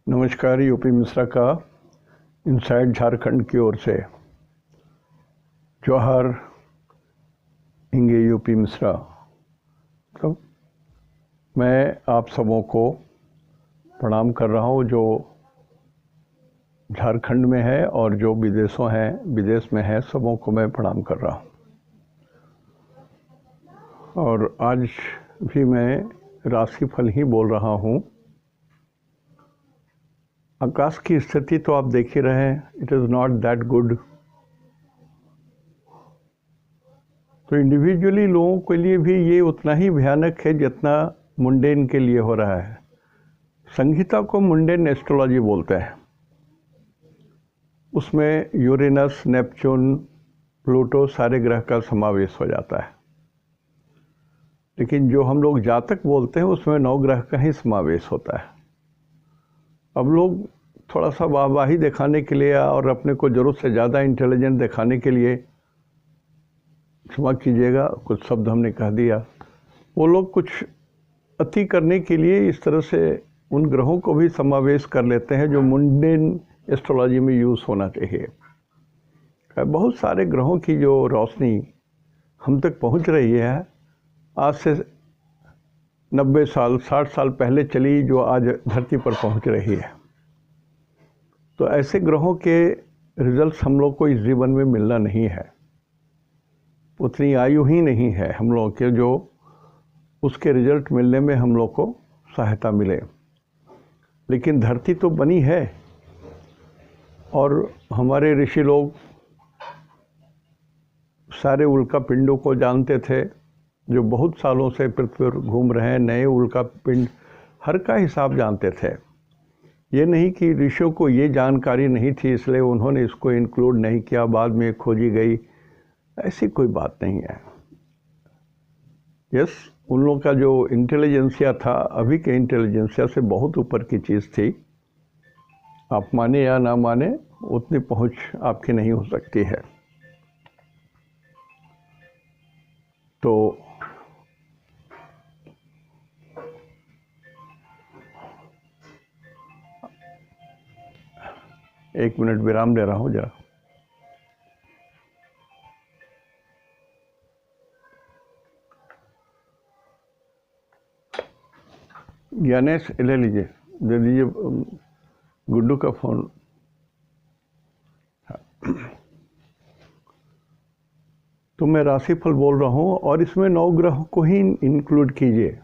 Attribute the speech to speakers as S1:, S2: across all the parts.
S1: नमस्कार। यूपी मिश्रा का इनसाइड झारखंड की ओर से जौहर इंगे यूपी मिश्रा। तो मैं आप सबों को प्रणाम कर रहा हूँ जो झारखंड में है और जो विदेश में है, सबों को मैं प्रणाम कर रहा हूँ। और आज भी मैं राशिफल ही बोल रहा हूँ। आकाश की स्थिति तो आप देख ही रहे हैं, it is not that good. तो इंडिविजुअली लोगों के लिए भी ये उतना ही भयानक है जितना मुंडेन के लिए हो रहा है। संहिता को मुंडेन एस्ट्रोलॉजी बोलते हैं। उसमें यूरेनस, नेपच्यून, प्लूटो सारे ग्रह का समावेश हो जाता है। लेकिन जो हम लोग जातक बोलते हैं उसमें 9 ग्रह का ही समावेश होता है। अब लोग थोड़ा सा वाहवाही दिखाने के लिए और अपने को ज़रूरत से ज़्यादा इंटेलिजेंट दिखाने के लिए, क्षमा कीजिएगा कुछ शब्द हमने कह दिया, वो लोग कुछ अति करने के लिए इस तरह से उन ग्रहों को भी समावेश कर लेते हैं जो मुंडेन एस्ट्रोलॉजी में यूज़ होना चाहिए। बहुत सारे ग्रहों की जो रोशनी हम तक पहुंच रही है, आज से 90 साल 60 साल पहले चली, जो आज धरती पर पहुंच रही है। तो ऐसे ग्रहों के रिजल्ट्स हम लोग को इस जीवन में मिलना नहीं है, उतनी आयु ही नहीं है हम लोग के जो उसके रिजल्ट मिलने में हम लोग को सहायता मिले। लेकिन धरती तो बनी है और हमारे ऋषि लोग सारे उल्का पिंडों को जानते थे, जो बहुत सालों से पृथ्वी पर घूम रहे हैं। नए उल्का पिंड हर का हिसाब जानते थे। ये नहीं कि ऋषियों को ये जानकारी नहीं थी इसलिए उन्होंने इसको इंक्लूड नहीं किया, बाद में खोजी गई, ऐसी कोई बात नहीं है। यस, उन लोगों का जो इंटेलिजेंसिया था अभी के इंटेलिजेंसिया से बहुत ऊपर की चीज़ थी। आप माने या ना माने, उतनी पहुंच आपकी नहीं हो सकती है। तो एक मिनट विराम ले रहा हूँ जरा। ज्ञानेश ले लीजिए, दे दीजिए गुड्डू का फ़ोन। तो मैं राशिफल बोल रहा हूँ और इसमें 9 ग्रह को ही इंक्लूड कीजिए,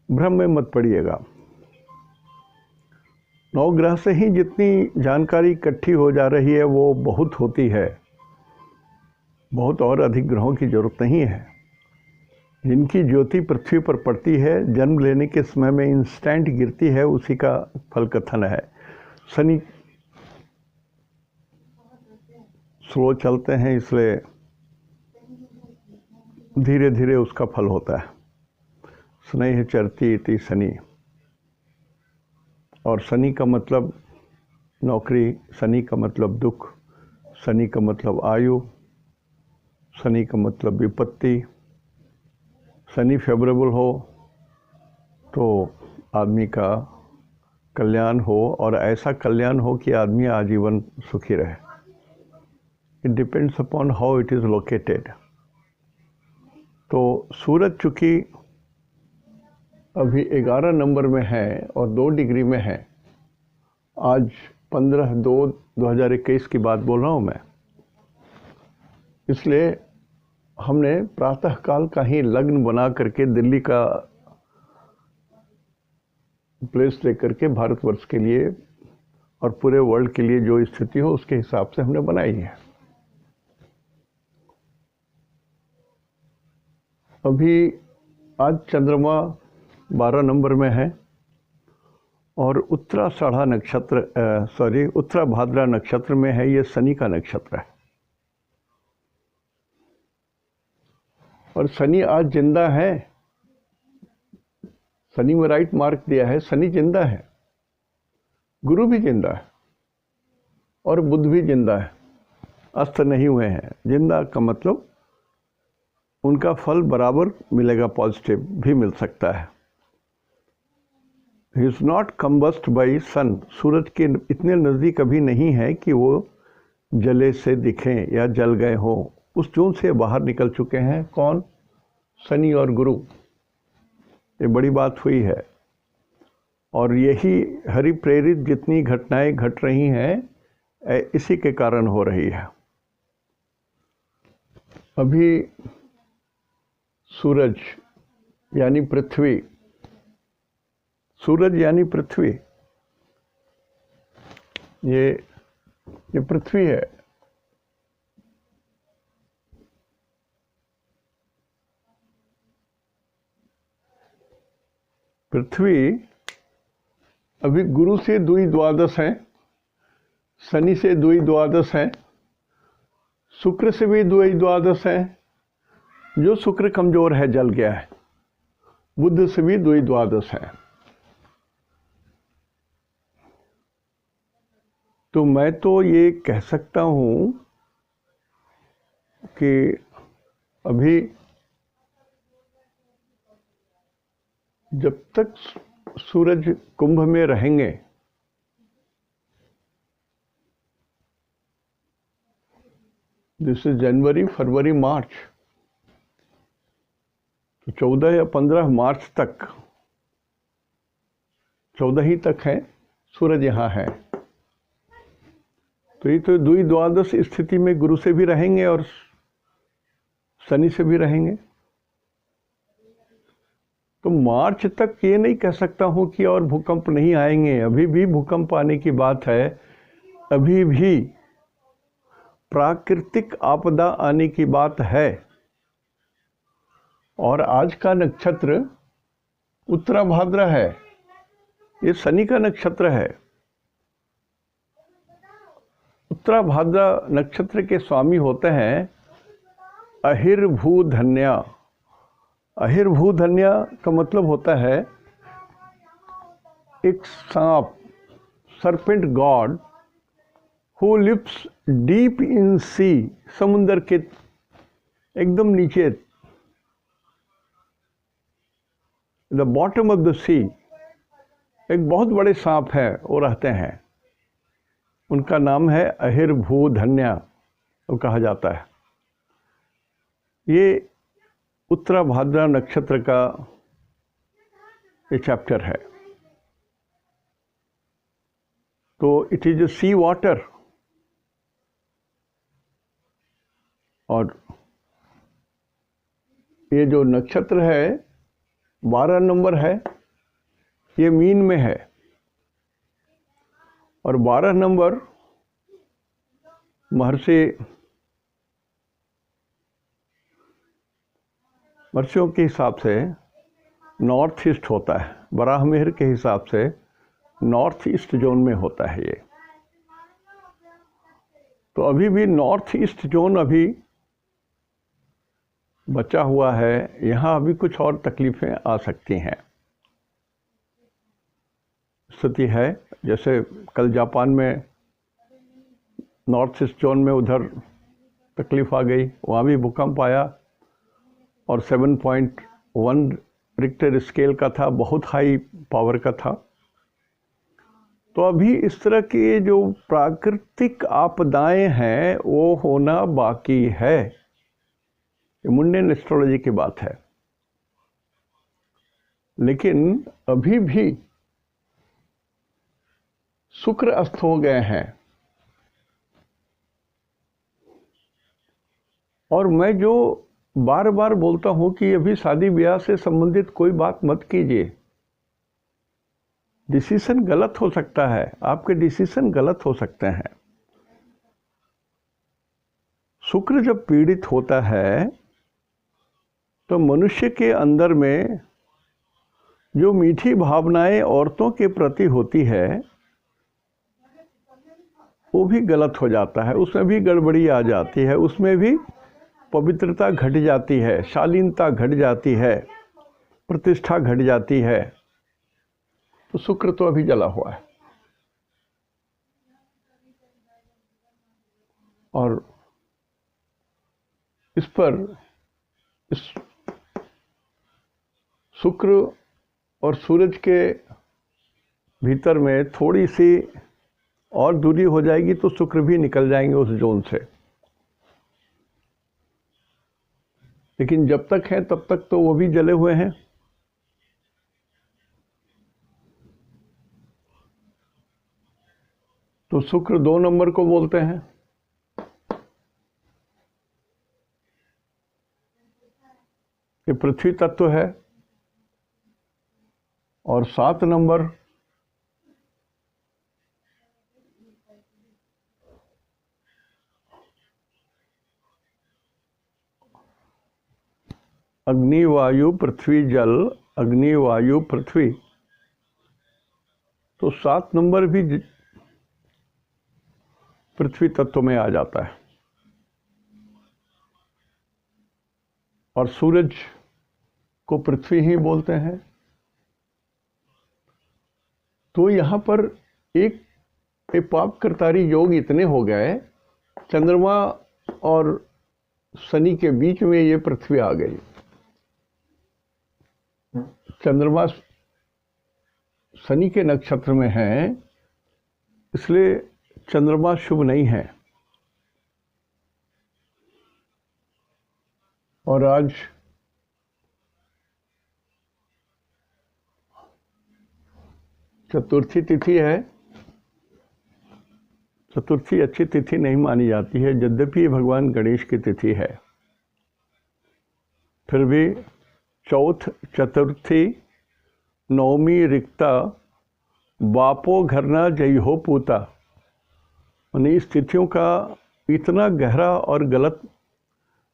S1: भ्रम में मत पड़िएगा। 9 ग्रह से ही जितनी जानकारी इकट्ठी हो जा रही है वो बहुत होती है, बहुत और अधिक ग्रहों की जरूरत नहीं है। जिनकी ज्योति पृथ्वी पर पड़ती है, जन्म लेने के समय में इंस्टेंट गिरती है, उसी का फल कथन है। शनि स्लो चलते हैं इसलिए धीरे धीरे उसका फल होता है। स्नेह चरती इति शनि, और शनि का मतलब नौकरी, शनि का मतलब दुख, शनि का मतलब आयु, शनि का मतलब विपत्ति। शनि फेवरेबल हो तो आदमी का कल्याण हो, और ऐसा कल्याण हो कि आदमी आजीवन सुखी रहे। It depends upon how it is located. तो सूरज चूँकि अभी 11 नंबर में है और 2 डिग्री में है, आज 15/2/2021 की बात बोल रहा हूँ मैं, इसलिए हमने प्रातःकाल का ही लग्न बना करके दिल्ली का प्लेस लेकर के भारतवर्ष के लिए और पूरे वर्ल्ड के लिए जो स्थिति हो उसके हिसाब से हमने बनाई है। अभी आज चंद्रमा 12 नंबर में है और उत्तराषाढ़ा नक्षत्र उत्तरा भाद्रा नक्षत्र में है। ये शनि का नक्षत्र है और शनि आज जिंदा है। शनि में राइट मार्क दिया है, शनि जिंदा है, गुरु भी जिंदा है और बुध भी जिंदा है, अस्त नहीं हुए हैं। जिंदा का मतलब उनका फल बराबर मिलेगा, पॉजिटिव भी मिल सकता है। He is not combust by sun, सूरज के इतने नज़दीक अभी नहीं है कि वो जले से दिखें या जल गए हों। उस जून से बाहर निकल चुके हैं। कौन? शनि और गुरु। ये बड़ी बात हुई है और यही हरि प्रेरित जितनी घटनाएं घट रही हैं इसी के कारण हो रही है। अभी सूरज यानी पृथ्वी, सूरज यानी पृथ्वी, ये पृथ्वी है। पृथ्वी अभी गुरु से द्वि द्वादश है, शनि से द्वि द्वादश है, शुक्र से भी द्वि द्वादश है। जो शुक्र कमजोर है जल गया है। बुध से भी द्वि द्वादश है। तो मैं तो ये कह सकता हूं कि अभी जब तक सूरज कुंभ में रहेंगे, दिस इज जनवरी, फरवरी, मार्च, तो 14 या 15 मार्च तक, 14 ही तक है सूरज यहाँ है। तो ये तो द्वि द्वादश स्थिति में गुरु से भी रहेंगे और शनि से भी रहेंगे। तो मार्च तक ये नहीं कह सकता हूं कि और भूकंप नहीं आएंगे। अभी भी भूकंप आने की बात है, अभी भी प्राकृतिक आपदा आने की बात है। और आज का नक्षत्र उत्तराभाद्र है, ये शनि का नक्षत्र है। उत्तराभाद्र नक्षत्र के स्वामी होते हैं अहिर्भूधन्या। अहिर्भूधन्या का मतलब होता है एक सांप, serpent god who lives deep in sea, समुद्र के एकदम नीचे, the bottom of the sea. एक बहुत बड़े सांप है, वो रहते हैं, उनका नाम है अहिर्भूधन्या, वो कहा जाता है। ये उत्तराभाद्र नक्षत्र का ये चैप्टर है। तो इट इज सी वाटर, और ये जो नक्षत्र है 12 नंबर है, ये मीन में है, और 12 नंबर महर्षियों के हिसाब से नॉर्थ ईस्ट होता है। बराहमिहिर के हिसाब से नॉर्थ ईस्ट जोन में होता है ये। तो अभी भी नॉर्थ ईस्ट जोन अभी बचा हुआ है। यहाँ अभी कुछ और तकलीफ़ें आ सकती हैं। स्थिति है जैसे कल जापान में नॉर्थ ईस्ट जोन में उधर तकलीफ़ आ गई, वहाँ भी भूकंप आया और 7.1 रिक्टर स्केल का था, बहुत हाई पावर का था। तो अभी इस तरह की जो प्राकृतिक आपदाएं हैं वो होना बाकी है। ये मुंडेन एस्ट्रोलॉजी की बात है। लेकिन अभी भी शुक्र अस्त हो गए हैं, और मैं जो बार बार बोलता हूं कि अभी शादी ब्याह से संबंधित कोई बात मत कीजिए। डिसीजन गलत हो सकता है, आपके डिसीजन गलत हो सकते हैं। शुक्र जब पीड़ित होता है तो मनुष्य के अंदर में जो मीठी भावनाएं औरतों के प्रति होती है वो भी गलत हो जाता है, उसमें भी गड़बड़ी आ जाती है, उसमें भी पवित्रता घट जाती है, शालीनता घट जाती है, प्रतिष्ठा घट जाती है। तो शुक्र तो अभी जला हुआ है, और इस पर शुक्र और सूरज के भीतर में थोड़ी सी और दूरी हो जाएगी तो शुक्र भी निकल जाएंगे उस जोन से, लेकिन जब तक है तब तक तो वो भी जले हुए हैं। तो शुक्र 2 नंबर को बोलते हैं। ये पृथ्वी तत्व है। और 7 नंबर अग्नि वायु पृथ्वी जल, अग्नि वायु पृथ्वी। तो 7 नंबर भी पृथ्वी तत्व में आ जाता है। और सूरज को पृथ्वी ही बोलते हैं। तो यहाँ पर एक पाप करतारी योग इतने हो गए, चंद्रमा और शनि के बीच में ये पृथ्वी आ गई। चंद्रमा शनि के नक्षत्र में है, इसलिए चंद्रमा शुभ नहीं है। और आज चतुर्थी तिथि है। चतुर्थी अच्छी तिथि नहीं मानी जाती है, यद्यपि भगवान गणेश की तिथि है। फिर भी चौथ, चतुर्थी, नवमी रिक्ता, बापो घरना जय हो पूता, यानी इस तिथियों का इतना गहरा और गलत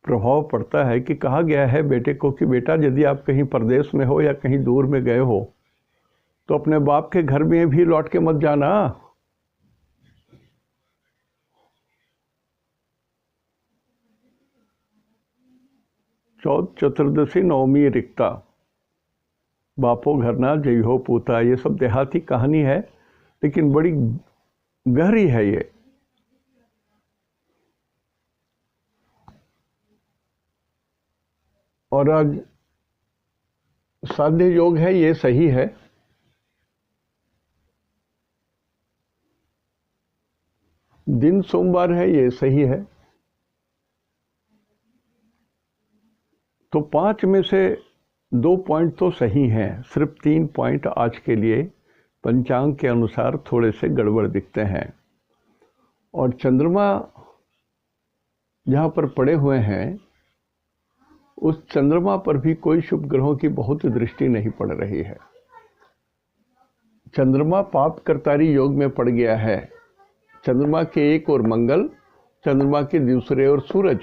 S1: प्रभाव पड़ता है कि कहा गया है बेटे को कि बेटा यदि आप कहीं परदेश में हो या कहीं दूर में गए हो तो अपने बाप के घर में भी लौट के मत जाना। चौथ, चतुर्दशी, नवमी रिक्ता, बापो घरना जय हो पूता, ये सब देहाती कहानी है, लेकिन बड़ी गहरी है ये। और आज साध्य योग है, ये सही है। दिन सोमवार है, ये सही है। तो 5 में से 2 पॉइंट तो सही हैं, सिर्फ 3 पॉइंट आज के लिए पंचांग के अनुसार थोड़े से गड़बड़ दिखते हैं। और चंद्रमा जहाँ पर पड़े हुए हैं, उस चंद्रमा पर भी कोई शुभ ग्रहों की बहुत दृष्टि नहीं पड़ रही है। चंद्रमा पाप करतारी योग में पड़ गया है। चंद्रमा के एक और मंगल, चंद्रमा के दूसरे और सूरज।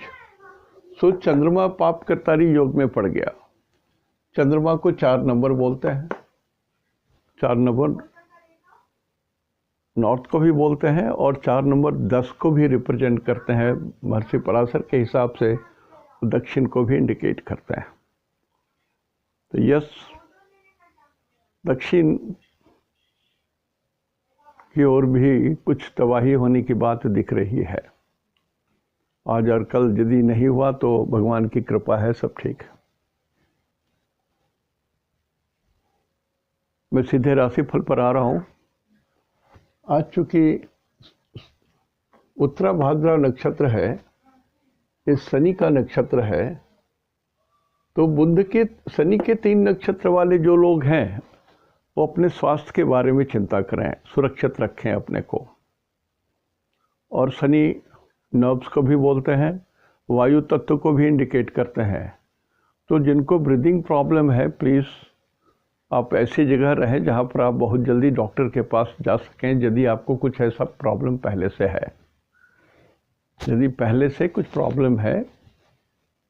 S1: सो चंद्रमा पाप करतारी योग में पड़ गया। चंद्रमा को 4 नंबर बोलते हैं। 4 नंबर नॉर्थ को भी बोलते हैं और 4 नंबर 10 को भी रिप्रेजेंट करते हैं। महर्षि पराशर के हिसाब से दक्षिण को भी इंडिकेट करते हैं। तो यस, दक्षिण की ओर भी कुछ तबाही होने की बात दिख रही है। आज और कल यदि नहीं हुआ तो भगवान की कृपा है, सब ठीक है। मैं सीधे राशिफल पर आ रहा हूं। आज चूंकि उत्तरा भाद्रा नक्षत्र है, इस शनि का नक्षत्र है, तो बुध के शनि के 3 नक्षत्र वाले जो लोग हैं वो अपने स्वास्थ्य के बारे में चिंता करें, सुरक्षित रखें अपने को। और शनि नर्व्स को भी बोलते हैं, वायु तत्व को भी इंडिकेट करते हैं। तो जिनको ब्रीदिंग प्रॉब्लम है, प्लीज़ आप ऐसी जगह रहें जहाँ पर आप बहुत जल्दी डॉक्टर के पास जा सकें, यदि आपको कुछ ऐसा प्रॉब्लम पहले से है। यदि पहले से कुछ प्रॉब्लम है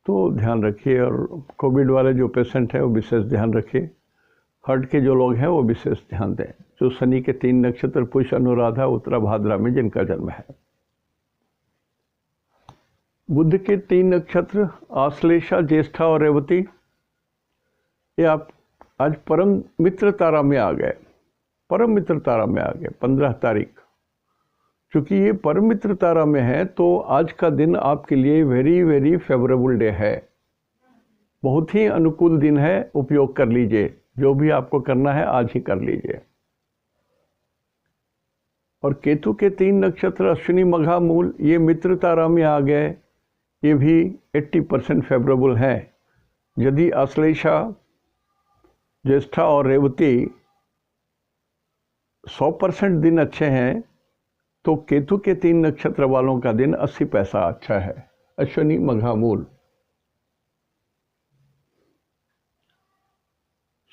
S1: तो ध्यान रखिए। और कोविड वाले जो पेशेंट हैं वो विशेष ध्यान रखिए। हार्ट के जो लोग हैं वो विशेष ध्यान दें, जो शनि के 3 नक्षत्र पुष, अनुराधा, उत्तरा भाद्रा में जिनका जन्म है। बुध के 3 नक्षत्र आश्लेषा, ज्येष्ठा और रेवती, ये आप आज परम मित्र तारा में आ गए। परम मित्र तारा में आ गए 15 तारीख। क्योंकि ये परम मित्र तारा में है तो आज का दिन आपके लिए वेरी वेरी फेवरेबल डे है। बहुत ही अनुकूल दिन है, उपयोग कर लीजिए। जो भी आपको करना है आज ही कर लीजिए। और केतु के 3 नक्षत्र अश्विनी मघा मूल, ये मित्र तारा में आ गए, ये भी 80% फेवरेबल है। यदि आश्लेषा, ज्येष्ठा और रेवती 100% दिन अच्छे हैं तो केतु के 3 नक्षत्र वालों का दिन 80 पैसा अच्छा है। अश्विनी मघा मूल।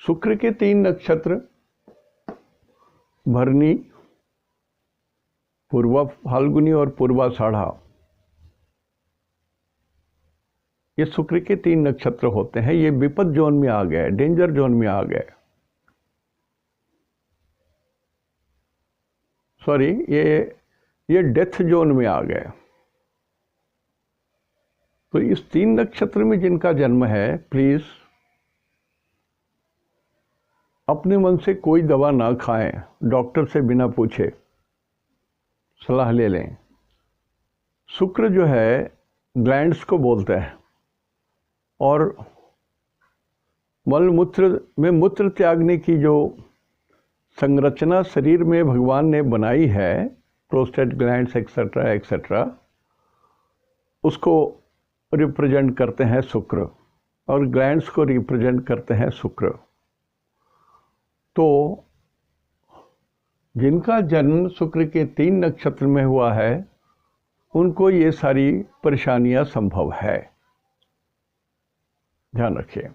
S1: शुक्र के 3 नक्षत्र भरनी, पूर्वा फाल्गुनी और पूर्वाषाढ़ा, ये शुक्र के 3 नक्षत्र होते हैं। ये विपद जोन में आ गए, डेंजर जोन में आ गए। सॉरी, ये डेथ जोन में आ गए। तो इस 3 नक्षत्र में जिनका जन्म है, प्लीज अपने मन से कोई दवा ना खाएं, डॉक्टर से बिना पूछे सलाह ले लें। शुक्र जो है ग्लैंड्स को बोलते हैं, और मल मूत्र में मूत्र त्यागने की जो संरचना शरीर में भगवान ने बनाई है, प्रोस्टेट ग्लैंड्स एक्सेट्रा एक्सेट्रा, उसको रिप्रेजेंट करते हैं शुक्र, और ग्लैंड्स को रिप्रेजेंट करते हैं शुक्र। तो जिनका जन्म शुक्र के 3 नक्षत्र में हुआ है, उनको ये सारी परेशानियां संभव है, ध्यान रखिए।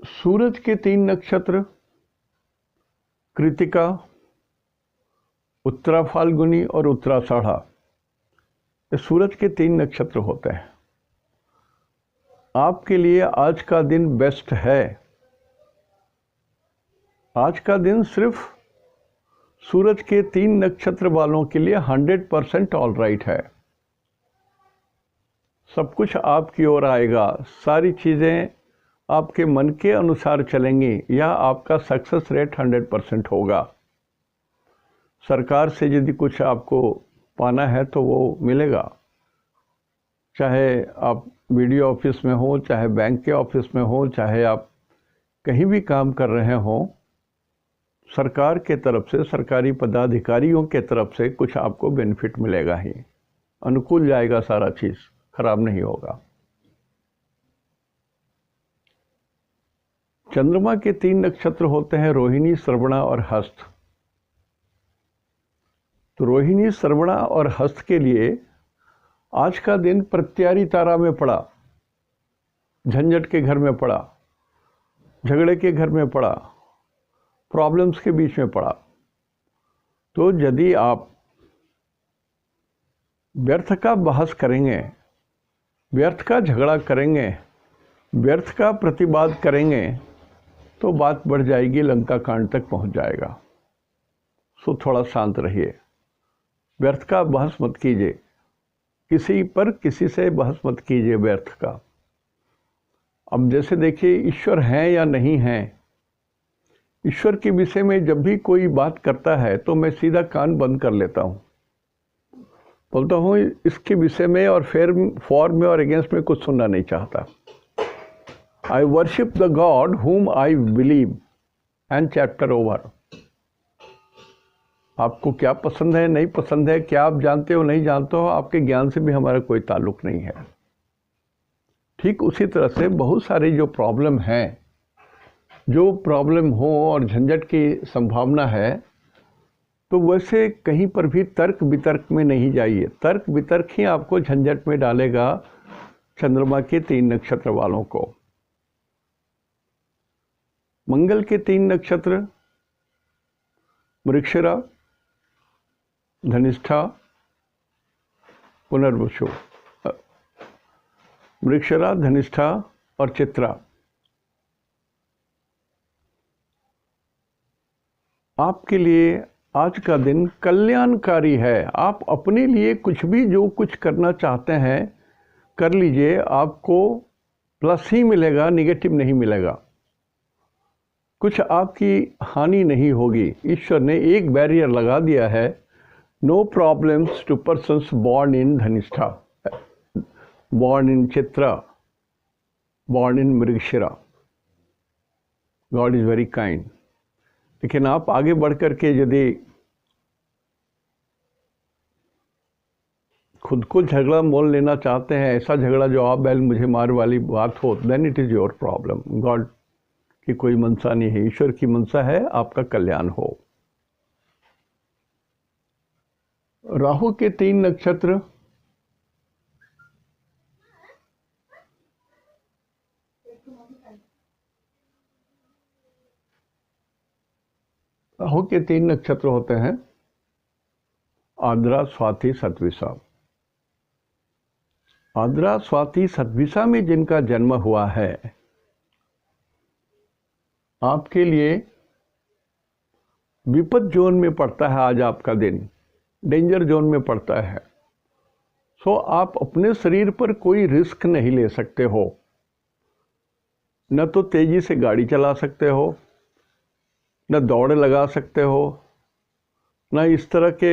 S1: सूरज के 3 नक्षत्र कृतिका, उत्तरा फाल्गुनी और उत्तराषाढ़ा, ये सूरज के 3 नक्षत्र होते हैं। आपके लिए आज का दिन बेस्ट है। आज का दिन सिर्फ सूरज के 3 नक्षत्र वालों के लिए 100% ऑल राइट है। सब कुछ आपकी ओर आएगा, सारी चीज़ें आपके मन के अनुसार चलेंगी, या आपका सक्सेस रेट 100% होगा। सरकार से यदि कुछ आपको पाना है तो वो मिलेगा, चाहे आप वीडियो ऑफिस में हो, चाहे बैंक के ऑफिस में हो, चाहे आप कहीं भी काम कर रहे हो, सरकार के तरफ से, सरकारी पदाधिकारियों के तरफ से कुछ आपको बेनिफिट मिलेगा ही। अनुकूल जाएगा, सारा चीज़ खराब नहीं होगा। चंद्रमा के 3 नक्षत्र होते हैं रोहिणी, श्रवणा और हस्त। तो रोहिणी, श्रवणा और हस्त के लिए आज का दिन प्रत्यारी तारा में पड़ा, झंझट के घर में पड़ा, झगड़े के घर में पड़ा, प्रॉब्लम्स के बीच में पड़ा। तो यदि आप व्यर्थ का बहस करेंगे, व्यर्थ का झगड़ा करेंगे, व्यर्थ का प्रतिवाद करेंगे, तो बात बढ़ जाएगी, लंका कांड तक पहुंच जाएगा। सो थोड़ा शांत रहिए, व्यर्थ का बहस मत कीजिए, किसी पर किसी से बहस मत कीजिए व्यर्थ का। अब जैसे देखिए, ईश्वर हैं या नहीं हैं, ईश्वर के विषय में जब भी कोई बात करता है तो मैं सीधा कान बंद कर लेता हूँ, बोलता हूँ इसके विषय में और फिर फॉर में और अगेंस्ट में कुछ सुनना नहीं चाहता। आई worship the God whom I believe, and chapter over. आपको क्या पसंद है, नहीं पसंद है, क्या आप जानते हो, नहीं जानते हो, आपके ज्ञान से भी हमारा कोई ताल्लुक नहीं है। ठीक उसी तरह से बहुत सारी जो प्रॉब्लम है, जो प्रॉब्लम हो और झंझट की संभावना है, तो वैसे कहीं पर भी तर्क वितर्क में नहीं जाइए। तर्क वितर्क ही आपको झंझट में डालेगा, चंद्रमा के 3 नक्षत्र वालों को। मंगल के 3 नक्षत्र मृगशिरा, धनिष्ठा, पुनर्वसु, मृगशिरा, धनिष्ठा और चित्रा। आपके लिए आज का दिन कल्याणकारी है। आप अपने लिए कुछ भी जो कुछ करना चाहते हैं कर लीजिए, आपको प्लस ही मिलेगा, निगेटिव नहीं मिलेगा। कुछ आपकी हानि नहीं होगी। ईश्वर ने एक बैरियर लगा दिया है, no problems two persons born in Dhanishtha, born in Chitra, born in Mrigashira. God is very kind. लेकिन आप आगे बढ़ कर के यदि खुद को झगड़ा मोल लेना चाहते हैं, ऐसा झगड़ा जो आप बैल मुझे मार वाली बात हो, then it is your problem. God की कोई मंशा नहीं है, ईश्वर की मंशा है आपका कल्याण हो। राहु के 3 नक्षत्र राहु के 3 नक्षत्र होते हैं आद्रा, स्वाति, शतभिषा। आद्रा, स्वाति, शतभिषा में जिनका जन्म हुआ है, आपके लिए विपद जोन में पड़ता है आज आपका दिन, डेंजर जोन में पड़ता है। सो आप अपने शरीर पर कोई रिस्क नहीं ले सकते हो, न तो तेजी से गाड़ी चला सकते हो, न दौड़ लगा सकते हो, न इस तरह के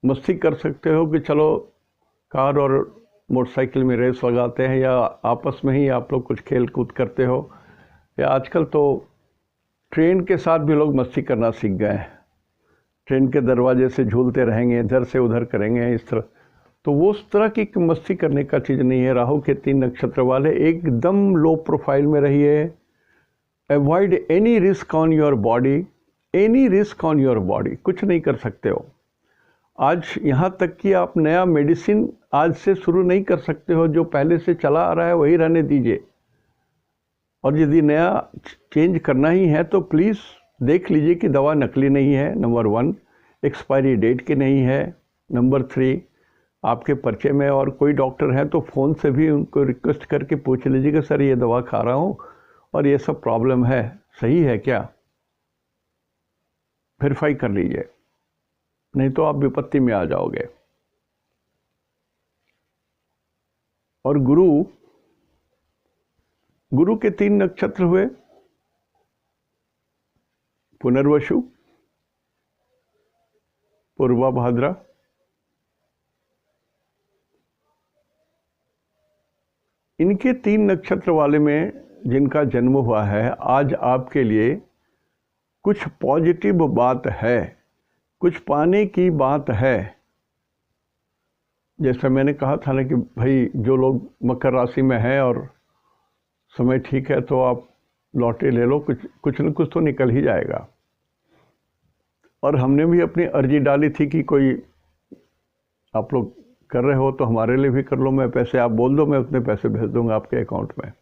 S1: मस्ती कर सकते हो कि चलो कार और मोटरसाइकिल में रेस लगाते हैं, या आपस में ही आप लोग कुछ खेल कूद करते हो, या आजकल तो ट्रेन के साथ भी लोग मस्ती करना सीख गए हैं। ट्रेन के दरवाजे से झूलते रहेंगे, इधर से उधर करेंगे इस तरह, तो वो उस तरह की मस्ती करने का चीज़ नहीं है। राहु के 3 नक्षत्र वाले एकदम लो प्रोफाइल में रहिए। Avoid any risk on your body, any risk on your body, कुछ नहीं कर सकते हो। आज यहाँ तक कि आप नया मेडिसिन आज से शुरू नहीं कर सकते हो, जो पहले से चला आ रहा है वही रहने दीजिए। और यदि नया चेंज करना ही है तो प्लीज़ देख लीजिए कि दवा नकली नहीं है, नंबर 1, एक्सपायरी डेट की नहीं है, नंबर 3, आपके परिचय में और कोई डॉक्टर हैं तो फ़ोन से भी उनको रिक्वेस्ट करके पूछ लीजिए कि सर ये दवा खा रहा हूँ और ये सब प्रॉब्लम है, सही है क्या, वेरीफाई कर लीजिए, नहीं तो आप विपत्ति में आ जाओगे। और गुरु के 3 नक्षत्र हुए पुनर्वसु, पूर्वा भाद्रा, इनके 3 नक्षत्र वाले में जिनका जन्म हुआ है, आज आपके लिए कुछ पॉजिटिव बात है, कुछ पाने की बात है। जैसा मैंने कहा था ना कि भाई जो लोग मकर राशि में है और समय ठीक है तो आप लॉटरी ले लो, कुछ न कुछ तो निकल ही जाएगा। और हमने भी अपनी अर्जी डाली थी कि कोई आप लोग कर रहे हो तो हमारे लिए भी कर लो, मैं पैसे आप बोल दो, मैं उतने पैसे भेज दूंगा आपके अकाउंट में।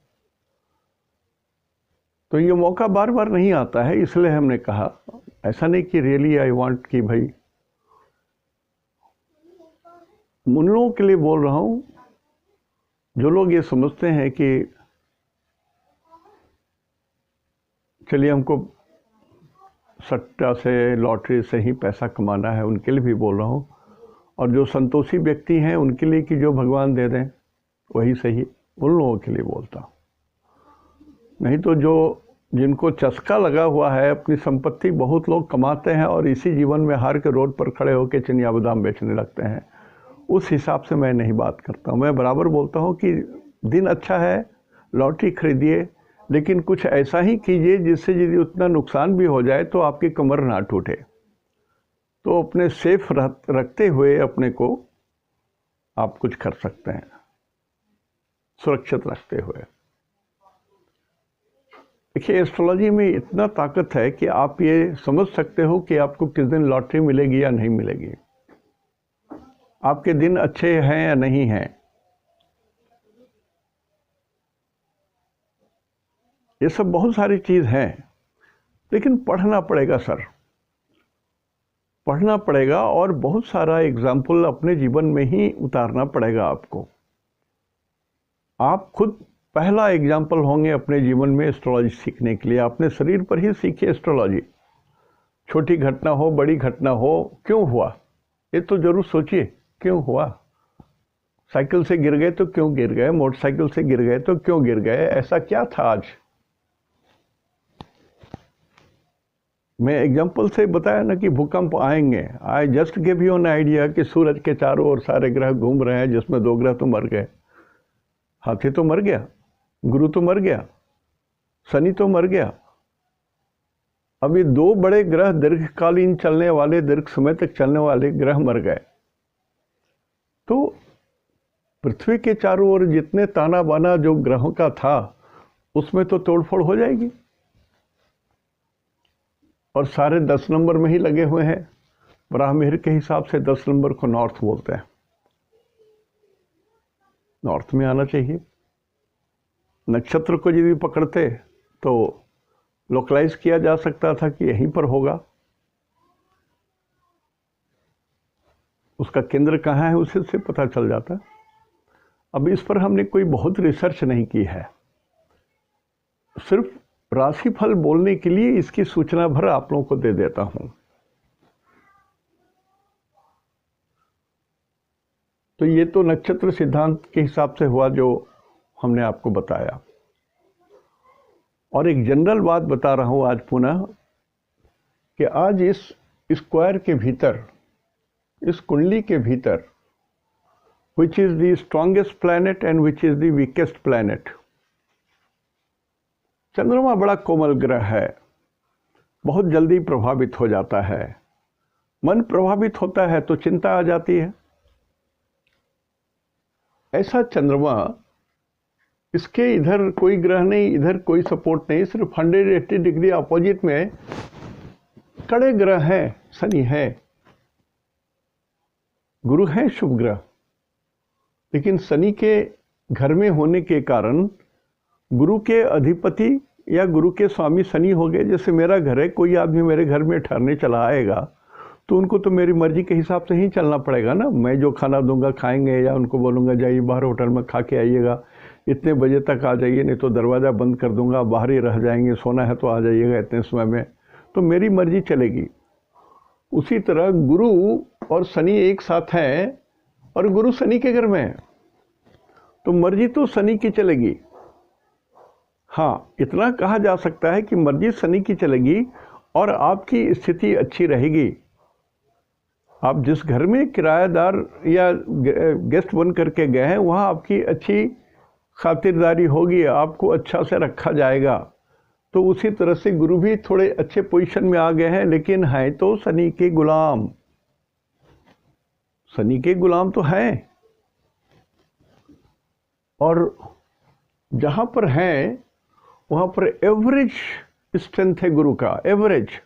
S1: तो ये मौका बार बार नहीं आता है, इसलिए हमने कहा, ऐसा नहीं कि रियली आई वांट कि भाई, उन लोगों के लिए बोल रहा हूँ जो लोग ये समझते हैं कि चलिए हमको सट्टा से, लॉटरी से ही पैसा कमाना है, उनके लिए भी बोल रहा हूँ। और जो संतोषी व्यक्ति हैं उनके लिए कि जो भगवान दे दें वही सही, उन लोगों के लिए बोलता। नहीं तो जो जिनको चस्का लगा हुआ है, अपनी संपत्ति बहुत लोग कमाते हैं और इसी जीवन में हार के रोड पर खड़े होकर चिनिया बादाम बेचने लगते हैं, उस हिसाब से मैं नहीं बात करता हूँ। मैं बराबर बोलता हूँ कि दिन अच्छा है, लॉटरी खरीदिए, लेकिन कुछ ऐसा ही कीजिए जिससे यदि उतना नुकसान भी हो जाए तो आपकी कमर ना टूटे। तो अपने सेफ रखते हुए अपने को आप कुछ कर सकते हैं, सुरक्षित रखते हुए। देखिए, एस्ट्रोलॉजी में इतना ताकत है कि आप ये समझ सकते हो कि आपको किस दिन लॉटरी मिलेगी या नहीं मिलेगी, आपके दिन अच्छे हैं या नहीं हैं। ये सब बहुत सारी चीज़ हैं, लेकिन पढ़ना पड़ेगा सर, पढ़ना पड़ेगा और बहुत सारा एग्जाम्पल अपने जीवन में ही उतारना पड़ेगा आपको। आप खुद पहला एग्जाम्पल होंगे अपने जीवन में एस्ट्रोलॉजी सीखने के लिए। अपने शरीर पर ही सीखिए एस्ट्रोलॉजी। छोटी घटना हो, बड़ी घटना हो, क्यों हुआ ये तो जरूर सोचिए, क्यों हुआ। साइकिल से गिर गए तो क्यों गिर गए, मोटरसाइकिल से गिर गए तो क्यों गिर गए, ऐसा क्या था आज। मैं एग्जाम्पल से बताया ना कि भूकंप आएंगे। I just give you an idea कि सूरज के चारों ओर सारे ग्रह घूम रहे हैं, जिसमें 2 ग्रह तो मर गए। हाथी तो मर गया, गुरु तो मर गया, शनि तो मर गया, अब ये दो बड़े ग्रह दीर्घकालीन चलने वाले, दीर्घ समय तक चलने वाले ग्रह मर गए, तो पृथ्वी के चारों ओर जितने ताना बाना जो ग्रहों का था उसमें तो तोड़फोड़ हो जाएगी। और सारे 10 नंबर में ही लगे हुए हैं। ब्राह्मण के हिसाब से 10 नंबर को नॉर्थ बोलते हैं, नॉर्थ में आना चाहिए। नक्षत्र को यदि पकड़ते तो लोकलाइज किया जा सकता था कि यहीं पर होगा, उसका केंद्र कहाँ है उसे से पता चल जाता। अब इस पर हमने कोई बहुत रिसर्च नहीं की है, सिर्फ राशिफल बोलने के लिए इसकी सूचना भर आप लोगों को दे देता हूं। तो ये तो नक्षत्र सिद्धांत के हिसाब से हुआ जो हमने आपको बताया। और एक जनरल बात बता रहा हूं आज पुनः कि आज इस स्क्वायर के भीतर, इस कुंडली के भीतर, which is the strongest planet and which is the weakest planet, चंद्रमा बड़ा कोमल ग्रह है, बहुत जल्दी प्रभावित हो जाता है। मन प्रभावित होता है तो चिंता आ जाती है। ऐसा चंद्रमा, इसके इधर कोई ग्रह नहीं, इधर कोई सपोर्ट नहीं, सिर्फ 180 डिग्री अपोजिट में कड़े ग्रह हैं। शनि है, गुरु है शुभ ग्रह, लेकिन शनि के घर में होने के कारण गुरु के अधिपति या गुरु के स्वामी शनि हो गए। जैसे मेरा घर है, कोई आदमी मेरे घर में ठहरने चला आएगा तो उनको तो मेरी मर्जी के हिसाब से ही चलना पड़ेगा ना। मैं जो खाना दूंगा खाएंगे, या उनको बोलूँगा जाइए बाहर होटल में खा के आइएगा, इतने बजे तक आ जाइए, नहीं तो दरवाज़ा बंद कर दूंगा, बाहर ही रह जाएंगे, सोना है तो आ जाइएगा इतने समय में, तो मेरी मर्जी चलेगी। उसी तरह गुरु और शनि एक साथ हैं और गुरु शनि के घर में है, तो मर्जी तो शनि की चलेगी। हाँ, इतना कहा जा सकता है कि मर्जी शनि की चलेगी और आपकी स्थिति अच्छी रहेगी। आप जिस घर में किराएदार या गेस्ट बन करके गए हैं वहाँ आपकी अच्छी खातिरदारी होगी, आपको अच्छा से रखा जाएगा। तो उसी तरह से गुरु भी थोड़े अच्छे पोजीशन में आ गए हैं, लेकिन हैं तो शनि के गुलाम, शनि के गुलाम तो हैं। और जहाँ पर हैं वहाँ पर एवरेज स्ट्रेंथ है गुरु का, एवरेज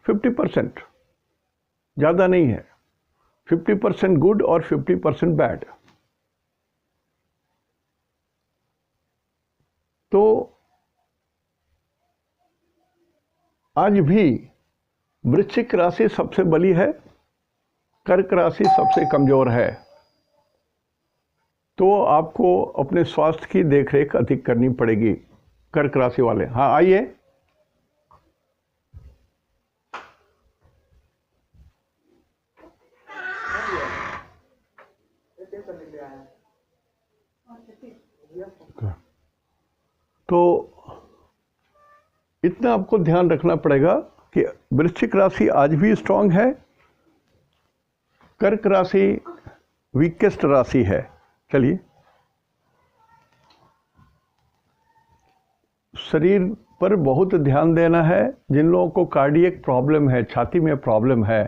S1: 50%, ज़्यादा नहीं है। 50% गुड और 50% बैड। तो आज भी वृश्चिक राशि सबसे बली है, कर्क राशि सबसे कमजोर है। तो आपको अपने स्वास्थ्य की देखरेख अधिक करनी पड़ेगी, कर्क राशि वाले। हाँ आइए। तो इतना आपको ध्यान रखना पड़ेगा कि वृश्चिक राशि आज भी स्ट्रांग है, कर्क राशि वीकेस्ट राशि है। चलिए, शरीर पर बहुत ध्यान देना है। जिन लोगों को कार्डियक प्रॉब्लम है, छाती में प्रॉब्लम है,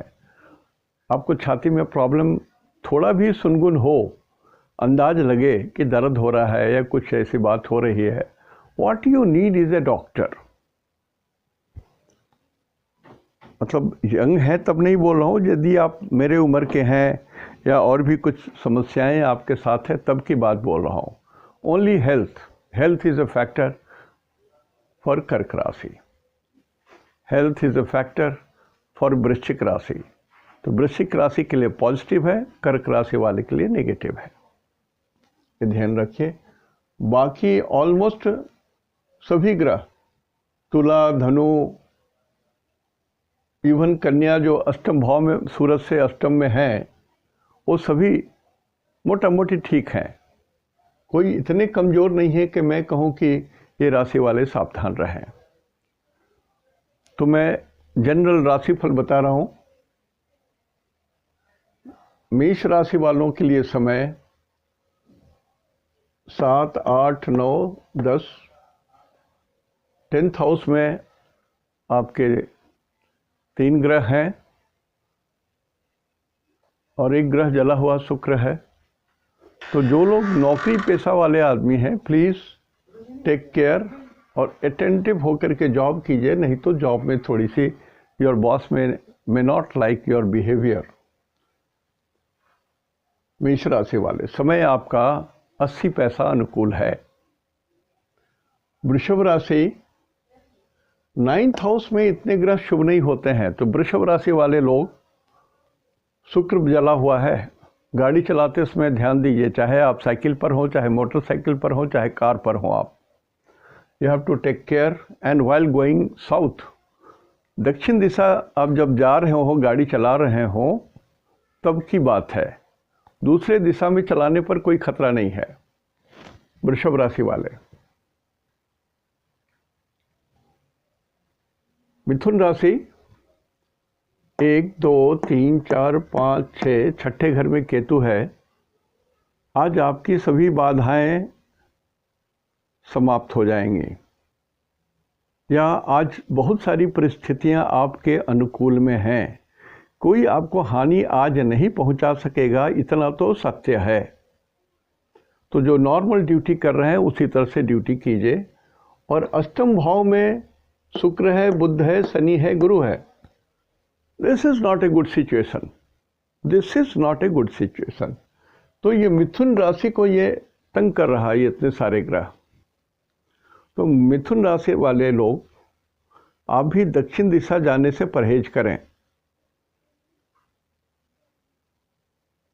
S1: आपको छाती में प्रॉब्लम थोड़ा भी सुनगुन हो, अंदाज लगे कि दर्द हो रहा है या कुछ ऐसी बात हो रही है, what you need is a doctor. मतलब यंग है तब नहीं बोल रहा हूँ, यदि आप मेरे उम्र के हैं या और भी कुछ समस्याएं आपके साथ है तब की बात बोल रहा हूँ। Only health is a factor for कर्क राशि, health is a factor for वृश्चिक राशि। तो वृश्चिक राशि के लिए पॉजिटिव है, कर्क राशि वाले के लिए नेगेटिव है, ये ध्यान रखिए। बाकी ऑलमोस्ट सभी ग्रह, तुला, धनु, इवन कन्या जो अष्टम भाव में सूरज से अष्टम में हैं, वो सभी मोटा मोटी ठीक हैं। कोई इतने कमज़ोर नहीं है कि मैं कहूँ कि ये राशि वाले सावधान रहें। तो मैं जनरल राशिफल बता रहा हूँ। मेष राशि वालों के लिए समय 7, 8, 9, 10, 10th हाउस में आपके 3 ग्रह हैं और एक ग्रह जला हुआ शुक्र है। तो जो लोग नौकरी पेशा वाले आदमी हैं, प्लीज़ टेक केयर और अटेंटिव होकर के जॉब कीजिए, नहीं तो जॉब में थोड़ी सी योर बॉस में नॉट लाइक योर बिहेवियर। मेष राशि वाले, समय आपका 80 पैसा अनुकूल है। वृषभ राशि, 9th हाउस में इतने ग्रह शुभ नहीं होते हैं, तो वृषभ राशि वाले लोग, शुक्र जला हुआ है, गाड़ी चलाते समय ध्यान दीजिए, चाहे आप साइकिल पर हो, चाहे मोटरसाइकिल पर हो, चाहे कार पर हो, आप you have to take care. And while going south, दक्षिण दिशा आप जब जा रहे हो, गाड़ी चला रहे हो, तब की बात है। दूसरे दिशा में चलाने पर कोई खतरा नहीं है। वृषभ राशि वाले, मिथुन राशि, 1 2 3 4 5 6, छठे घर में केतु है। आज आपकी सभी बाधाएं समाप्त हो जाएंगी, या आज बहुत सारी परिस्थितियां आपके अनुकूल में हैं। कोई आपको हानि आज नहीं पहुंचा सकेगा, इतना तो सत्य है। तो जो नॉर्मल ड्यूटी कर रहे हैं उसी तरह से ड्यूटी कीजिए। और अष्टम भाव में शुक्र है, बुध है, शनि है, गुरु है। This is not a good situation, this is not a good situation. तो ये मिथुन राशि को ये तंग कर रहा है, ये इतने सारे ग्रह। तो मिथुन राशि वाले लोग, आप भी दक्षिण दिशा जाने से परहेज करें,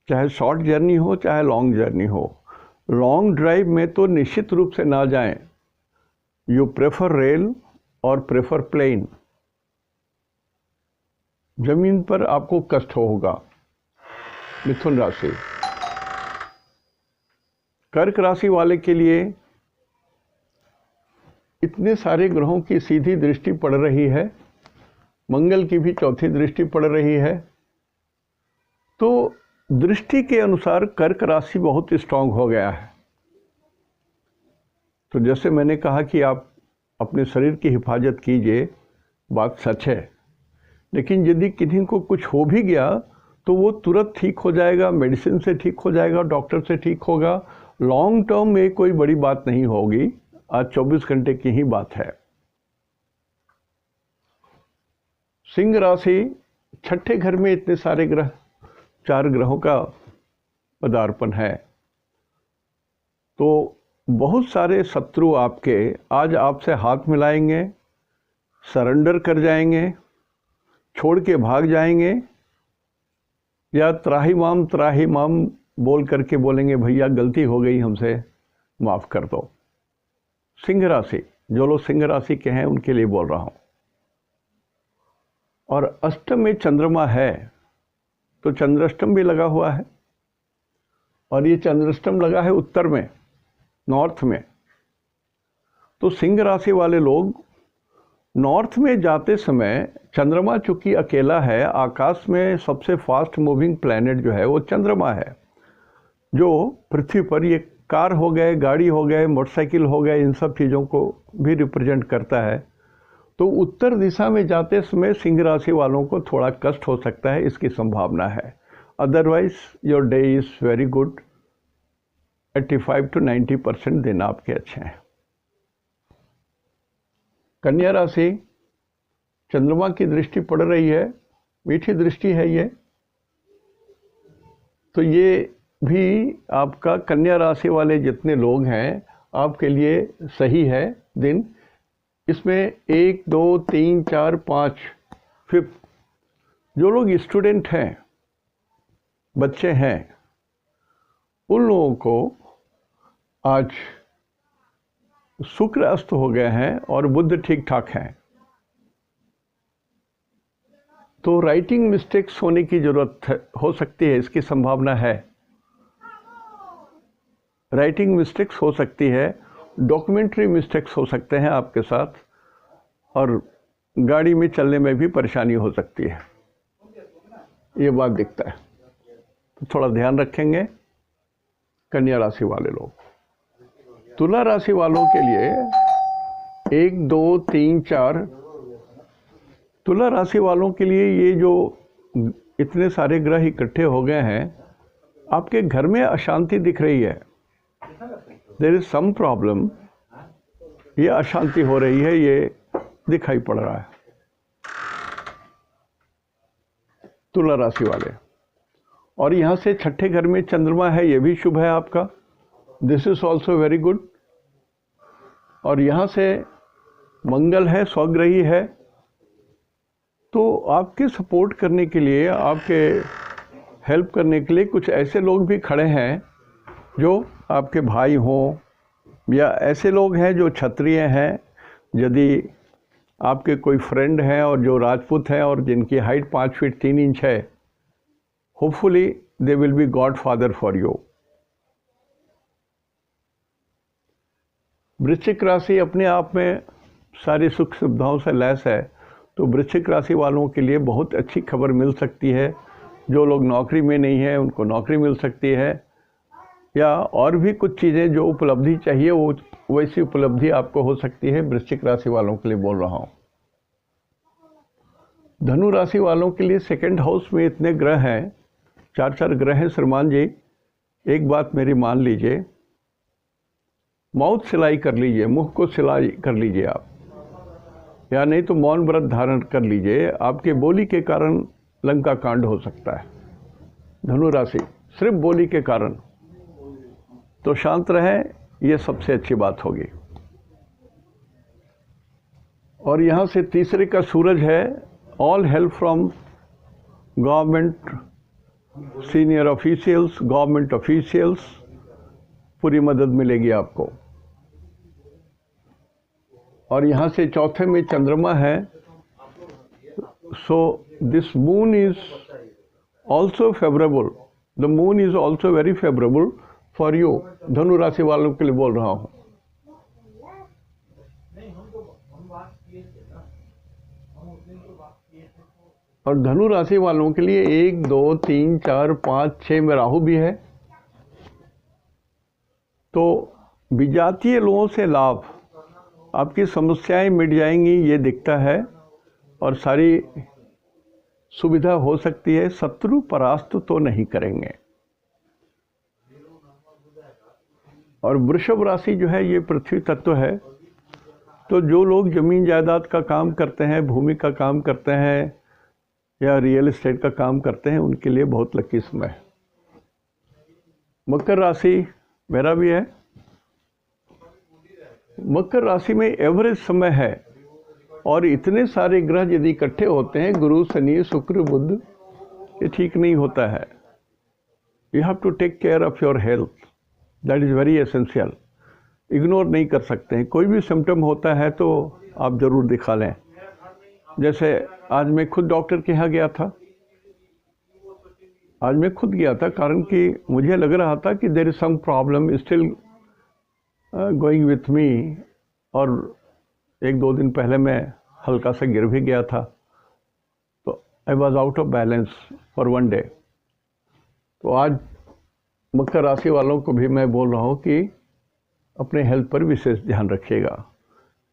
S1: चाहे शॉर्ट जर्नी हो, चाहे लॉन्ग जर्नी हो। लॉन्ग ड्राइव में तो निश्चित रूप से ना जाएं। यू प्रेफर रेल और प्रेफर प्लेन। जमीन पर आपको कष्ट होगा। मिथुन राशि, कर्क राशि वाले के लिए इतने सारे ग्रहों की सीधी दृष्टि पड़ रही है, मंगल की भी चौथी दृष्टि पड़ रही है। तो दृष्टि के अनुसार कर्क राशि बहुत स्ट्रांग हो गया है। तो जैसे मैंने कहा कि आप अपने शरीर की हिफाजत कीजिए, बात सच है। लेकिन यदि किसी को कुछ हो भी गया तो वो तुरंत ठीक हो जाएगा, मेडिसिन से ठीक हो जाएगा, डॉक्टर से ठीक होगा। लॉन्ग टर्म में कोई बड़ी बात नहीं होगी, आज 24 घंटे की ही बात है। सिंह राशि, छठे घर में इतने सारे ग्रह, 4 ग्रहों का पदार्पण है। तो बहुत सारे शत्रु आपके आज आपसे हाथ मिलाएंगे, सरेंडर कर जाएंगे, छोड़ के भाग जाएंगे, या त्राहिमाम बोल करके बोलेंगे भैया गलती हो गई, हमसे माफ़ कर दो। सिंह राशि, जो लोग सिंह राशि के हैं उनके लिए बोल रहा हूँ। और अष्टम में चंद्रमा है, तो चंद्राष्टम भी लगा हुआ है, और ये चंद्राष्टम लगा है उत्तर में, नॉर्थ में। तो सिंह राशि वाले लोग नॉर्थ में जाते समय, चंद्रमा चूंकि अकेला है, आकाश में सबसे फास्ट मूविंग प्लैनेट जो है वो चंद्रमा है, जो पृथ्वी पर ये कार हो गए, गाड़ी हो गए, मोटरसाइकिल हो गए, इन सब चीज़ों को भी रिप्रेजेंट करता है। तो उत्तर दिशा में जाते समय सिंह राशि वालों को थोड़ा कष्ट हो सकता है, इसकी संभावना है। Otherwise your day is very good. 85 to 90% दिन आपके अच्छे हैं। कन्या राशि, चंद्रमा की दृष्टि पड़ रही है, मीठी दृष्टि है ये। तो ये भी आपका कन्या राशि वाले जितने लोग हैं आपके लिए सही है दिन। इसमें 1 2 3 4 5 5 जो लोग स्टूडेंट हैं, बच्चे हैं, उन लोगों को आज शुक्र अस्त हो गए हैं और बुध ठीक ठाक हैं। तो राइटिंग मिस्टेक्स होने की ज़रूरत हो सकती है, इसकी संभावना है। राइटिंग मिस्टेक्स हो सकती है, डॉक्यूमेंट्री मिस्टेक्स हो सकते हैं आपके साथ, और गाड़ी में चलने में भी परेशानी हो सकती है, ये बात दिखता है। तो थोड़ा ध्यान रखेंगे कन्या राशि वाले लोग। तुला राशि वालों के लिए 1 2 3 4 तुला राशि वालों के लिए ये जो इतने सारे ग्रह इकट्ठे हो गए हैं, आपके घर में अशांति दिख रही है। देयर इज सम प्रॉब्लम, ये अशांति हो रही है, ये दिखाई पड़ रहा है तुला राशि वाले। और यहाँ से छठे घर में चंद्रमा है, ये भी शुभ है आपका, this is also very good. और यहाँ से मंगल है, स्वग्रही है, तो आपके सपोर्ट करने के लिए, आपके हेल्प करने के लिए कुछ ऐसे लोग भी खड़े हैं जो आपके भाई हों, या ऐसे लोग हैं जो क्षत्रिय हैं। यदि आपके कोई फ्रेंड हैं और जो राजपूत हैं और जिनकी हाइट 5 फीट 3 इंच है, hopefully they will be God father for you. वृश्चिक राशि अपने आप में सारी सुख सुविधाओं से लैस है, तो वृश्चिक राशि वालों के लिए बहुत अच्छी खबर मिल सकती है। जो लोग नौकरी में नहीं हैं उनको नौकरी मिल सकती है, या और भी कुछ चीज़ें जो उपलब्धि चाहिए वो वैसी उपलब्धि आपको हो सकती है। वृश्चिक राशि वालों के लिए बोल रहा हूँ। धनु राशि वालों के लिए सेकंड हाउस में इतने ग्रह हैं, 4 ग्रह हैं श्रीमान जी। एक बात मेरी मान लीजिए, माउथ सिलाई कर लीजिए, मुख को सिलाई कर लीजिए आप, या नहीं तो मौन व्रत धारण कर लीजिए। आपके बोली के कारण लंका कांड हो सकता है। धनु राशि सिर्फ बोली के कारण, तो शांत रहें, ये सबसे अच्छी बात होगी। और यहाँ से तीसरे का सूरज है, all help from government, senior officials, government officials, पूरी मदद मिलेगी आपको। और यहाँ से चौथे में चंद्रमा है, so this moon is also favourable, the moon is also very favourable for you. धनु राशि वालों के लिए बोल रहा हूँ। और धनु राशि वालों के लिए 1 2 3 4 5 6 में राहु भी है, तो विजातीय लोगों से लाभ, आपकी समस्याएं मिट जाएंगी, ये दिखता है, और सारी सुविधा हो सकती है। शत्रु परास्त तो नहीं करेंगे। और वृषभ राशि जो है ये पृथ्वी तत्व है, तो जो लोग जमीन जायदाद का काम करते हैं, भूमि का काम करते हैं, या रियल एस्टेट का काम करते हैं, उनके लिए बहुत लकी समय है। मकर राशि मेरा भी है। मकर राशि में एवरेज समय है, और इतने सारे ग्रह यदि इकट्ठे होते हैं, गुरु शनि शुक्र बुध, ये ठीक नहीं होता है। You have to take care of your health, that is very essential. Ignore नहीं कर सकते हैं। कोई भी सिम्टम होता है तो आप ज़रूर दिखा लें। जैसे आज मैं खुद डॉक्टर के यहाँ गया था, आज मैं खुद गया था, कारण कि मुझे लग रहा था कि there is some problem still going with me, और 1-2 दिन पहले मैं हल्का सा गिर भी गया था, तो I was out of balance for 1 day. तो आज मकर राशि वालों को भी मैं बोल रहा हूँ कि अपने हेल्थ पर विशेष ध्यान रखिएगा।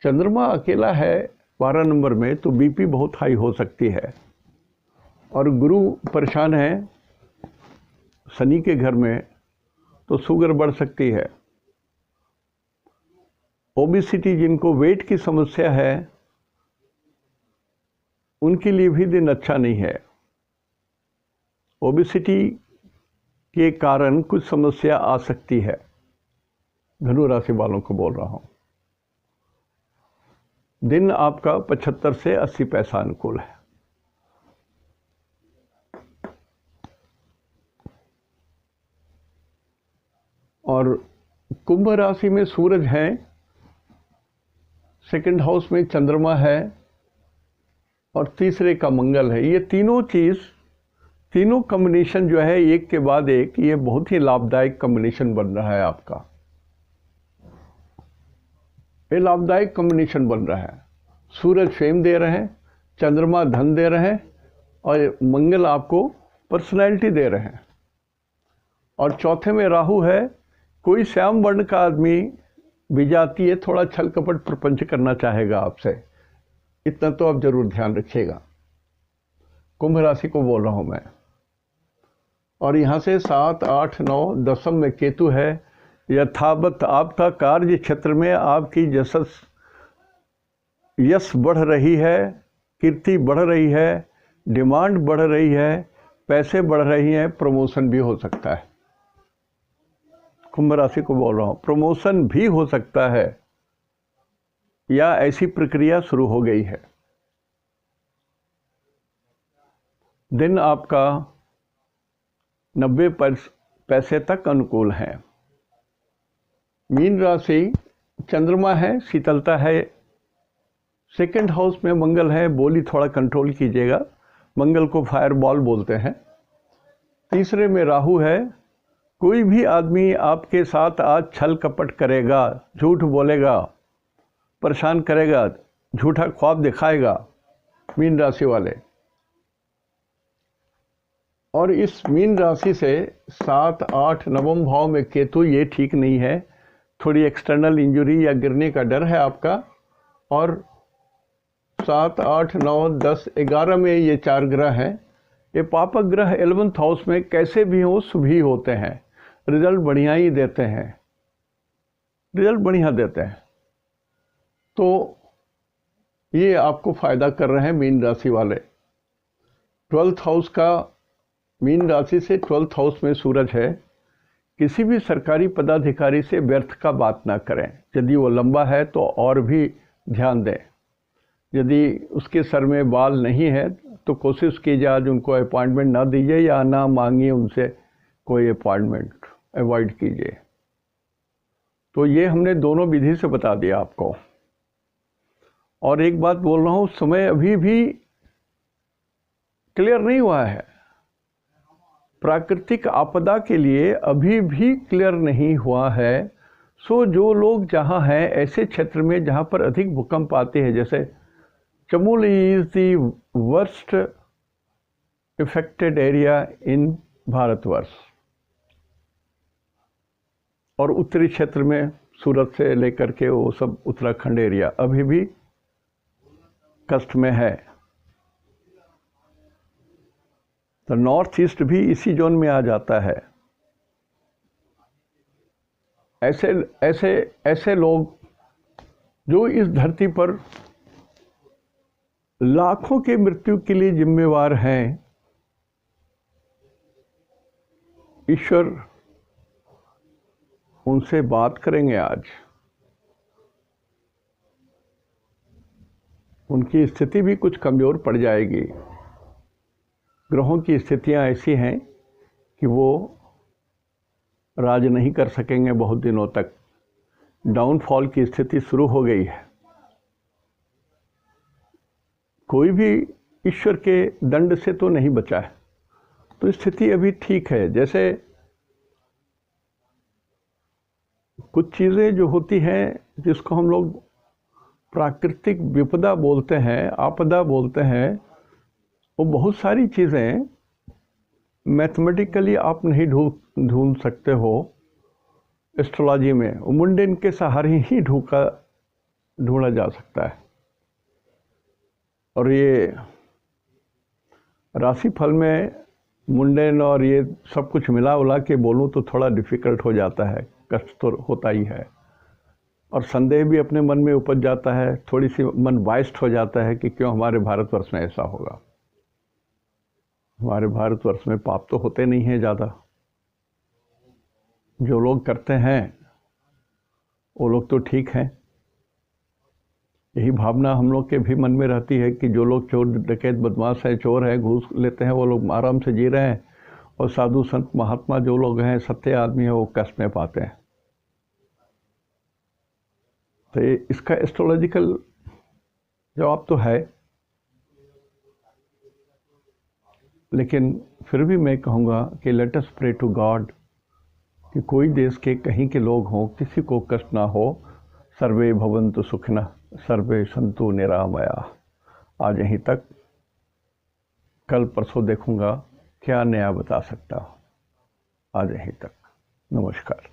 S1: चंद्रमा अकेला है 12 नंबर में, तो बीपी बहुत हाई हो सकती है। और गुरु परेशान है शनि के घर में, तो शुगर बढ़ सकती है। ओबेसिटी, जिनको वेट की समस्या है, उनके लिए भी दिन अच्छा नहीं है। ओबेसिटी के कारण कुछ समस्या आ सकती है। धनु राशि वालों को बोल रहा हूं। दिन आपका 75 से 80 पैसा अनुकूल है। और कुंभ राशि में सूरज है, सेकंड हाउस में चंद्रमा है, और तीसरे का मंगल है। ये तीनों कॉम्बिनेशन जो है एक के बाद एक, ये बहुत ही लाभदायक कॉम्बिनेशन बन रहा है आपका। ये लाभदायक कॉम्बिनेशन बन रहा है। सूरज फेम दे रहे हैं, चंद्रमा धन दे रहे हैं, और मंगल आपको पर्सनैलिटी दे रहे हैं। और चौथे में राहु है। कोई श्याम वर्ण का आदमी विजातीय थोड़ा छल कपट प्रपंच करना चाहेगा आपसे, इतना तो आप जरूर ध्यान रखिएगा। कुंभ राशि को बोल रहा हूं मैं। और यहाँ से 7, 8, 9 दशम में केतु है। यथावत आपका कार्य क्षेत्र में आपकी यश बढ़ रही है, कीर्ति बढ़ रही है, डिमांड बढ़ रही है, पैसे बढ़ रही हैं, प्रमोशन भी हो सकता है। कुंभ राशि को बोल रहा हूँ, प्रमोशन भी हो सकता है या ऐसी प्रक्रिया शुरू हो गई है। दिन आपका 90 पैसे तक अनुकूल है। मीन राशि, चंद्रमा है, शीतलता है। सेकंड हाउस में मंगल है, बोली थोड़ा कंट्रोल कीजिएगा, मंगल को फायर बॉल बोलते हैं। तीसरे में राहु है। कोई भी आदमी आपके साथ आज छल कपट करेगा, झूठ बोलेगा, परेशान करेगा, झूठा ख्वाब दिखाएगा मीन राशि वाले। और इस मीन राशि से 7, 8 नवम भाव में केतु, ये ठीक नहीं है। थोड़ी एक्सटर्नल इंजरी या गिरने का डर है आपका। और 7, 8, 9, 10, 11 में ये 4 ग्रह हैं। ये पापक ग्रह 11th हाउस में कैसे भी हो शुभ ही होते हैं, रिजल्ट बढ़िया ही देते हैं, रिजल्ट बढ़िया देते हैं। तो ये आपको फायदा कर रहे हैं मीन राशि वाले। 12th हाउस का, मीन राशि से 12th हाउस में सूरज है। किसी भी सरकारी पदाधिकारी से व्यर्थ का बात ना करें। यदि वो लंबा है तो और भी ध्यान दें। यदि उसके सर में बाल नहीं है तो कोशिश कीजिए आज उनको अपॉइंटमेंट ना दीजिए या ना मांगिए उनसे कोई अपॉइंटमेंट, अवॉइड कीजिए। तो ये हमने दोनों विधि से बता दिया आपको। और एक बात बोल रहा हूँ, समय अभी भी क्लियर नहीं हुआ है। प्राकृतिक आपदा के लिए अभी भी क्लियर नहीं हुआ है। सो जो लोग जहाँ हैं ऐसे क्षेत्र में जहाँ पर अधिक भूकंप आते हैं, जैसे Chamoli is the worst affected area in Bharatvarsh, और उत्तरी क्षेत्र में सूरत से लेकर के वो सब उत्तराखंड एरिया अभी भी कष्ट में है। तो नॉर्थ ईस्ट भी इसी जोन में आ जाता है। ऐसे लोग जो इस धरती पर लाखों की मृत्यु के लिए जिम्मेवार हैं, ईश्वर उनसे बात करेंगे आज। उनकी स्थिति भी कुछ कमज़ोर पड़ जाएगी। ग्रहों की स्थितियां ऐसी हैं कि वो राज नहीं कर सकेंगे बहुत दिनों तक। डाउनफॉल की स्थिति शुरू हो गई है। कोई भी ईश्वर के दंड से तो नहीं बचा है, तो स्थिति अभी ठीक है। जैसे कुछ चीज़ें जो होती हैं जिसको हम लोग प्राकृतिक विपदा बोलते हैं, आपदा बोलते हैं, वो बहुत सारी चीज़ें मैथमेटिकली आप नहीं ढूंढ सकते हो। एस्ट्रोलॉजी में मुंडेन के सहारे ही ढूंढा जा सकता है। और ये राशिफल में मुंडेन और ये सब कुछ मिला उला के बोलूँ तो थोड़ा डिफ़िकल्ट हो जाता है, कष्ट तो होता ही है। और संदेह भी अपने मन में उपज जाता है, थोड़ी सी मन बाइस्ड हो जाता है कि क्यों हमारे भारतवर्ष में ऐसा होगा। हमारे भारतवर्ष में पाप तो होते नहीं हैं ज़्यादा। जो लोग करते हैं वो लोग तो ठीक हैं। यही भावना हम लोग के भी मन में रहती है कि जो लोग चोर डकैत बदमाश हैं, चोर हैं, घूस लेते हैं, वो लोग आराम से जी रहे हैं, और साधु संत महात्मा जो लोग हैं, सत्य आदमी हैं, वो कष्ट में पाते हैं। तो इसका एस्ट्रोलॉजिकल जवाब तो है, लेकिन फिर भी मैं कहूँगा कि let us pray to God कि कोई देश के कहीं के लोग हों, किसी को कष्ट ना हो। सर्वे भवन्तु सुखिनः, सर्वे सन्तु निरामया। आज यहीं तक, कल परसों देखूँगा क्या नया बता सकता हूँ। आज यहीं तक, नमस्कार।